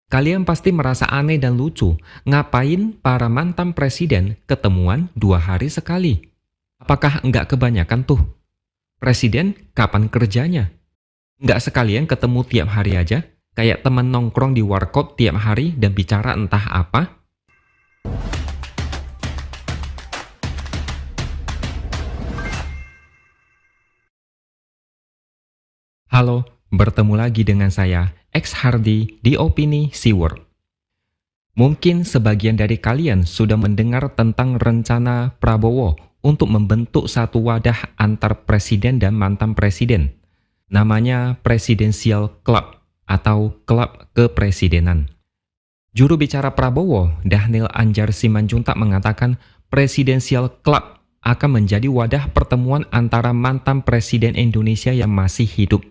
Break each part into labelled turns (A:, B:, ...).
A: Kalian pasti merasa aneh dan lucu. Ngapain para mantan presiden ketemuan 2 hari sekali? Apakah nggak kebanyakan tuh? Presiden kapan kerjanya? Nggak sekalian ketemu tiap hari aja? Kayak teman nongkrong di warkop tiap hari dan bicara entah apa? Halo, bertemu lagi dengan saya, X Hardy di Opini Seaworld. Mungkin sebagian dari kalian sudah mendengar tentang rencana Prabowo untuk membentuk satu wadah antar presiden dan mantan presiden. Namanya Presidential Club atau Klub Kepresidenan. Juru bicara Prabowo, Dhanil Anjar Simanjuntak mengatakan Presidential Club akan menjadi wadah pertemuan antara mantan presiden Indonesia yang masih hidup.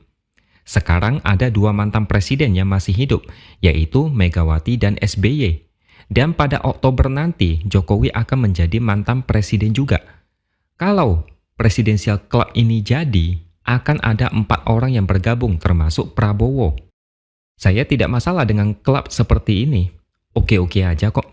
A: Sekarang ada 2 mantan presiden yang masih hidup, yaitu Megawati dan SBY. Dan pada Oktober nanti, Jokowi akan menjadi mantan presiden juga. Kalau Presidential Club ini jadi, akan ada 4 orang yang bergabung termasuk Prabowo. Saya tidak masalah dengan klub seperti ini. Oke-oke aja kok.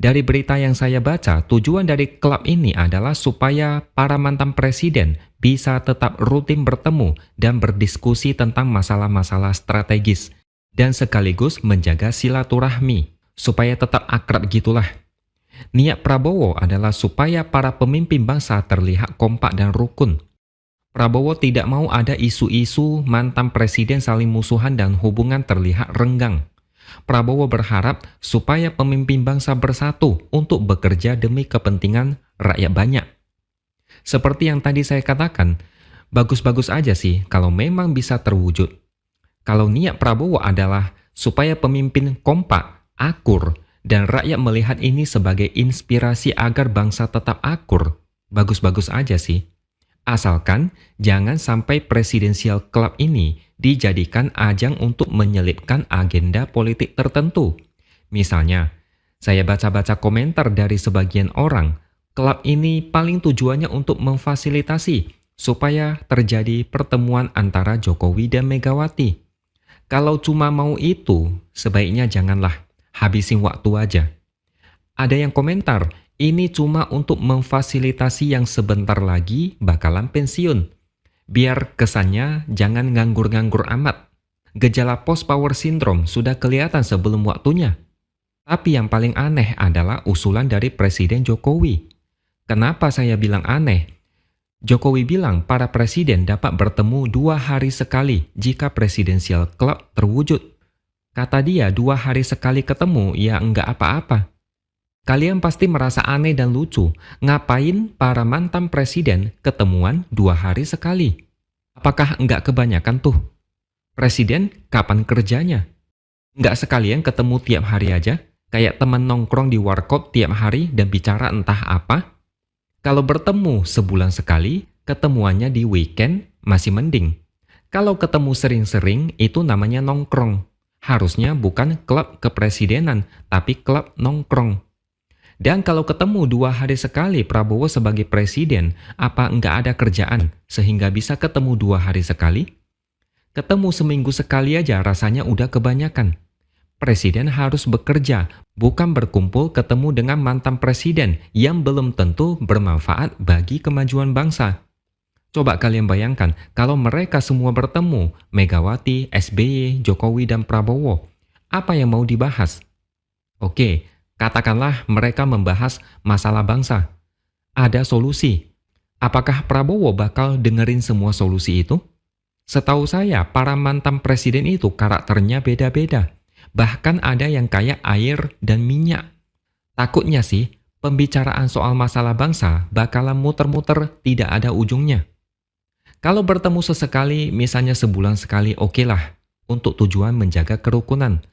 A: Dari berita yang saya baca, tujuan dari klub ini adalah supaya para mantan presiden bisa tetap rutin bertemu dan berdiskusi tentang masalah-masalah strategis dan sekaligus menjaga silaturahmi supaya tetap akrab gitulah. Niat Prabowo adalah supaya para pemimpin bangsa terlihat kompak dan rukun. Prabowo tidak mau ada isu-isu mantan presiden saling musuhan dan hubungan terlihat renggang. Prabowo berharap supaya pemimpin bangsa bersatu untuk bekerja demi kepentingan rakyat banyak. Seperti yang tadi saya katakan, bagus-bagus aja sih kalau memang bisa terwujud. Kalau niat Prabowo adalah supaya pemimpin kompak, akur, dan rakyat melihat ini sebagai inspirasi agar bangsa tetap akur, bagus-bagus aja sih. Asalkan jangan sampai Presidential Club ini dijadikan ajang untuk menyelipkan agenda politik tertentu. Misalnya, saya baca-baca komentar dari sebagian orang, klub ini paling tujuannya untuk memfasilitasi supaya terjadi pertemuan antara Jokowi dan Megawati. Kalau cuma mau itu, sebaiknya janganlah, habisin waktu aja. Ada yang komentar, ini cuma untuk memfasilitasi yang sebentar lagi bakalan pensiun. Biar kesannya jangan nganggur-nganggur amat. Gejala post-power syndrome sudah kelihatan sebelum waktunya. Tapi yang paling aneh adalah usulan dari Presiden Jokowi. Kenapa saya bilang aneh? Jokowi bilang para presiden dapat bertemu 2 hari sekali jika Presidential Club terwujud. Kata dia 2 hari sekali ketemu ya enggak apa-apa. Kalian pasti merasa aneh dan lucu. Ngapain para mantan presiden ketemuan 2 hari sekali? Apakah enggak kebanyakan tuh? Presiden kapan kerjanya? Enggak sekalian ketemu tiap hari aja? Kayak teman nongkrong di warkop tiap hari dan bicara entah apa? Kalau bertemu sebulan sekali, ketemuannya di weekend masih mending. Kalau ketemu sering-sering, itu namanya nongkrong. Harusnya bukan klub kepresidenan, tapi klub nongkrong. Dan kalau ketemu 2 hari sekali Prabowo sebagai presiden, apa enggak ada kerjaan sehingga bisa ketemu 2 hari sekali? Ketemu seminggu sekali aja rasanya udah kebanyakan. Presiden harus bekerja, bukan berkumpul ketemu dengan mantan presiden yang belum tentu bermanfaat bagi kemajuan bangsa. Coba kalian bayangkan kalau mereka semua bertemu, Megawati, SBY, Jokowi, dan Prabowo. Apa yang mau dibahas? Oke. Katakanlah mereka membahas masalah bangsa. Ada solusi. Apakah Prabowo bakal dengerin semua solusi itu? Setahu saya, para mantan presiden itu karakternya beda-beda. Bahkan ada yang kayak air dan minyak. Takutnya sih, pembicaraan soal masalah bangsa bakalan muter-muter tidak ada ujungnya. Kalau bertemu sesekali, misalnya sebulan sekali, okelah, untuk tujuan menjaga kerukunan.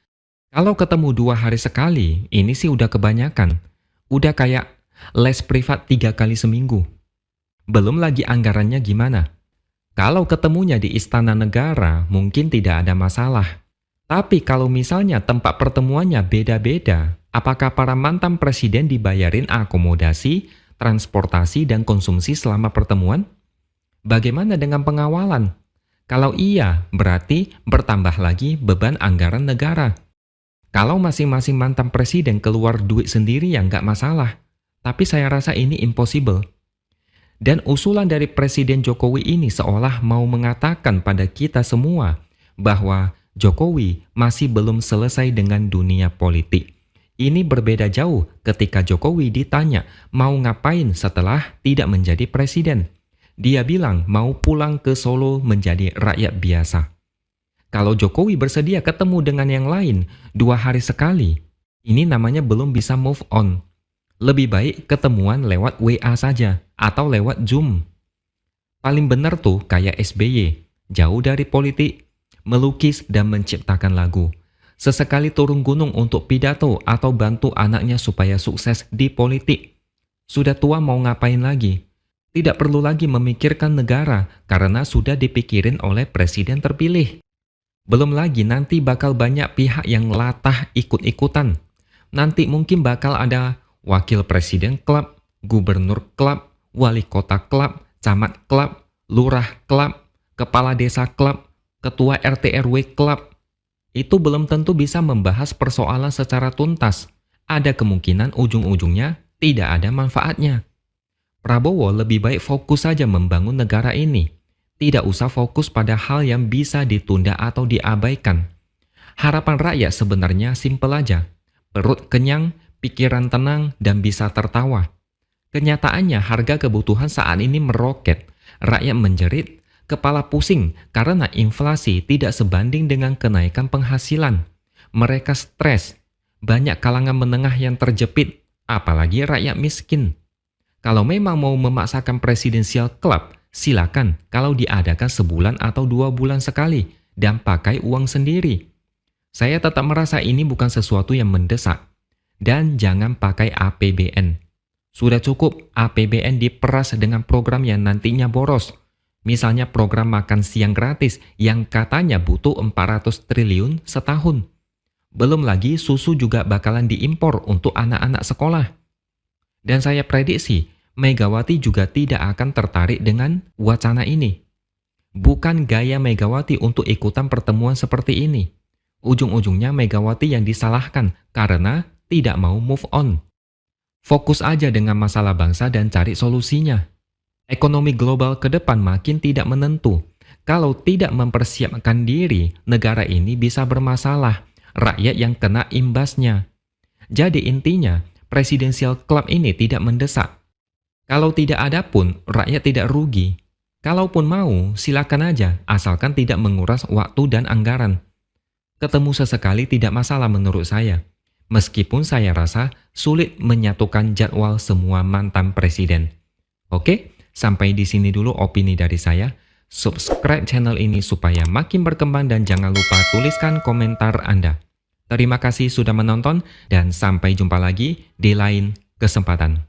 A: Kalau ketemu 2 hari sekali, ini sih udah kebanyakan. Udah kayak les privat 3 kali seminggu. Belum lagi anggarannya gimana. Kalau ketemunya di Istana Negara, mungkin tidak ada masalah. Tapi kalau misalnya tempat pertemuannya beda-beda, apakah para mantan presiden dibayarin akomodasi, transportasi, dan konsumsi selama pertemuan? Bagaimana dengan pengawalan? Kalau iya, berarti bertambah lagi beban anggaran negara. Kalau masing-masing mantan presiden keluar duit sendiri ya nggak masalah. Tapi saya rasa ini impossible. Dan usulan dari Presiden Jokowi ini seolah mau mengatakan pada kita semua bahwa Jokowi masih belum selesai dengan dunia politik. Ini berbeda jauh ketika Jokowi ditanya mau ngapain setelah tidak menjadi presiden. Dia bilang mau pulang ke Solo menjadi rakyat biasa. Kalau Jokowi bersedia ketemu dengan yang lain 2 hari sekali, ini namanya belum bisa move on. Lebih baik ketemuan lewat WA saja atau lewat Zoom. Paling benar tuh kayak SBY, jauh dari politik, melukis dan menciptakan lagu. Sesekali turun gunung untuk pidato atau bantu anaknya supaya sukses di politik. Sudah tua mau ngapain lagi? Tidak perlu lagi memikirkan negara karena sudah dipikirin oleh presiden terpilih. Belum lagi nanti bakal banyak pihak yang latah ikut-ikutan. Nanti mungkin bakal ada wakil presiden klub, gubernur klub, wali kota klub, camat klub, lurah klub, kepala desa klub, ketua RT RW klub. Itu belum tentu bisa membahas persoalan secara tuntas. Ada kemungkinan ujung-ujungnya tidak ada manfaatnya. Prabowo lebih baik fokus saja membangun negara ini. Tidak usah fokus pada hal yang bisa ditunda atau diabaikan. Harapan rakyat sebenarnya simpel aja. Perut kenyang, pikiran tenang, dan bisa tertawa. Kenyataannya harga kebutuhan saat ini meroket. Rakyat menjerit, kepala pusing karena inflasi tidak sebanding dengan kenaikan penghasilan. Mereka stres. Banyak kalangan menengah yang terjepit, apalagi rakyat miskin. Kalau memang mau memaksakan presidensial club, silakan kalau diadakan sebulan atau 2 bulan sekali dan pakai uang sendiri. Saya tetap merasa ini bukan sesuatu yang mendesak. Dan jangan pakai APBN. Sudah cukup APBN diperas dengan program yang nantinya boros. Misalnya program makan siang gratis yang katanya butuh 400 triliun setahun. Belum lagi susu juga bakalan diimpor untuk anak-anak sekolah. Dan saya prediksi, Megawati juga tidak akan tertarik dengan wacana ini. Bukan gaya Megawati untuk ikutan pertemuan seperti ini. Ujung-ujungnya Megawati yang disalahkan karena tidak mau move on. Fokus aja dengan masalah bangsa dan cari solusinya. Ekonomi global ke depan makin tidak menentu. Kalau tidak mempersiapkan diri, negara ini bisa bermasalah. Rakyat yang kena imbasnya. Jadi intinya, presidensial club ini tidak mendesak. Kalau tidak ada pun, rakyat tidak rugi. Kalaupun mau, silakan aja, asalkan tidak menguras waktu dan anggaran. Ketemu sesekali tidak masalah menurut saya. Meskipun saya rasa sulit menyatukan jadwal semua mantan presiden. Oke, sampai di sini dulu opini dari saya. Subscribe channel ini supaya makin berkembang dan jangan lupa tuliskan komentar Anda. Terima kasih sudah menonton dan sampai jumpa lagi di lain kesempatan.